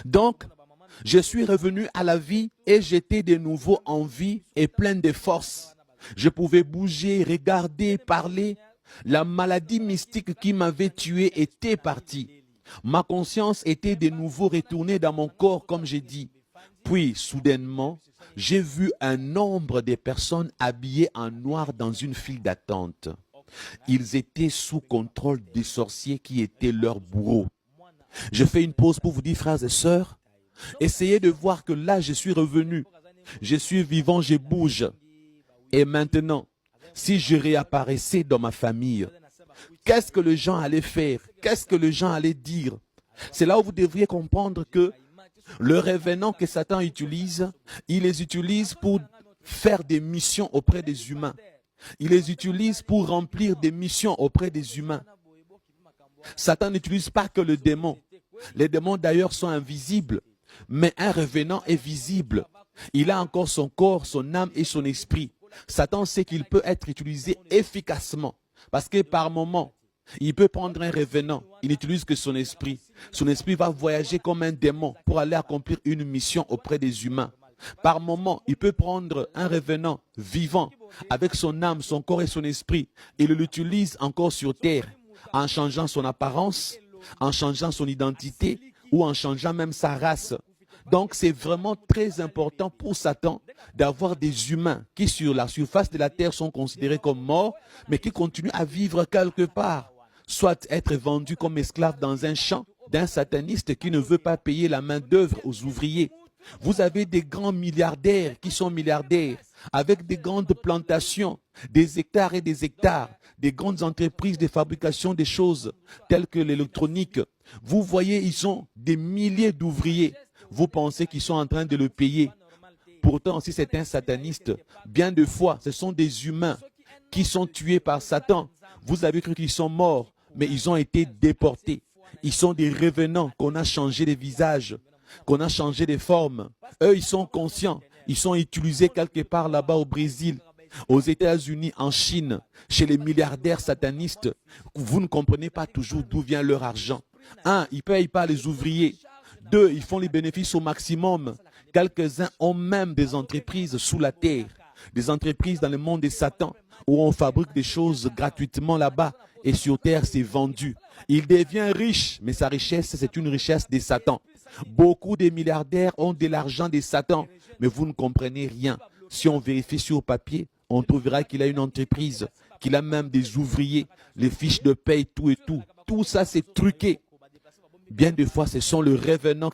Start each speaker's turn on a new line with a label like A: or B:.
A: Donc, je suis revenu à la vie et j'étais de nouveau en vie et plein de force. Je pouvais bouger, regarder, parler. La maladie mystique qui m'avait tué était partie. Ma conscience était de nouveau retournée dans mon corps, comme j'ai dit. Puis, soudainement, j'ai vu un nombre de personnes habillées en noir dans une file d'attente. Ils étaient sous contrôle des sorciers qui étaient leurs bourreaux. Je fais une pause pour vous dire, frères et sœurs, essayez de voir que là, je suis revenu. Je suis vivant, je bouge. Et maintenant, si je réapparaissais dans ma famille, qu'est-ce que les gens allaient faire? Qu'est-ce que les gens allaient dire? C'est là où vous devriez comprendre que le revenant que Satan utilise, il les utilise pour faire des missions auprès des humains. Il les utilise pour remplir des missions auprès des humains. Satan n'utilise pas que le démon. Les démons d'ailleurs sont invisibles, mais un revenant est visible. Il a encore son corps, son âme et son esprit. Satan sait qu'il peut être utilisé efficacement parce que par moment, il peut prendre un revenant, il n'utilise que son esprit. Son esprit va voyager comme un démon pour aller accomplir une mission auprès des humains. Par moment, il peut prendre un revenant vivant avec son âme, son corps et son esprit. Il l'utilise encore sur terre en changeant son apparence, en changeant son identité ou en changeant même sa race. Donc, c'est vraiment très important pour Satan d'avoir des humains qui, sur la surface de la terre, sont considérés comme morts, mais qui continuent à vivre quelque part. Soit être vendus comme esclaves dans un champ d'un sataniste qui ne veut pas payer la main-d'œuvre aux ouvriers. Vous avez des grands milliardaires qui sont milliardaires, avec des grandes plantations, des hectares et des hectares, des grandes entreprises de fabrication des choses telles que l'électronique. Vous voyez, ils ont des milliers d'ouvriers. Vous pensez qu'ils sont en train de le payer. Pourtant, si c'est un sataniste, bien de fois, ce sont des humains qui sont tués par Satan. Vous avez cru qu'ils sont morts, mais ils ont été déportés. Ils sont des revenants qu'on a changé de visage, qu'on a changé de forme. Eux, ils sont conscients. Ils sont utilisés quelque part là-bas au Brésil, aux États-Unis, en Chine, chez les milliardaires satanistes. Vous ne comprenez pas toujours d'où vient leur argent. Un, ils ne payent pas les ouvriers. Deux, ils font les bénéfices au maximum. Quelques-uns ont même des entreprises sous la terre, des entreprises dans le monde de Satan, où on fabrique des choses gratuitement là-bas et sur terre, c'est vendu. Il devient riche, mais sa richesse, c'est une richesse de Satan. Beaucoup de milliardaires ont de l'argent de Satan, mais vous ne comprenez rien. Si on vérifie sur papier, on trouvera qu'il a une entreprise, qu'il a même des ouvriers, les fiches de paye, tout et tout. Tout ça, c'est truqué. Bien des fois, ce sont les revenants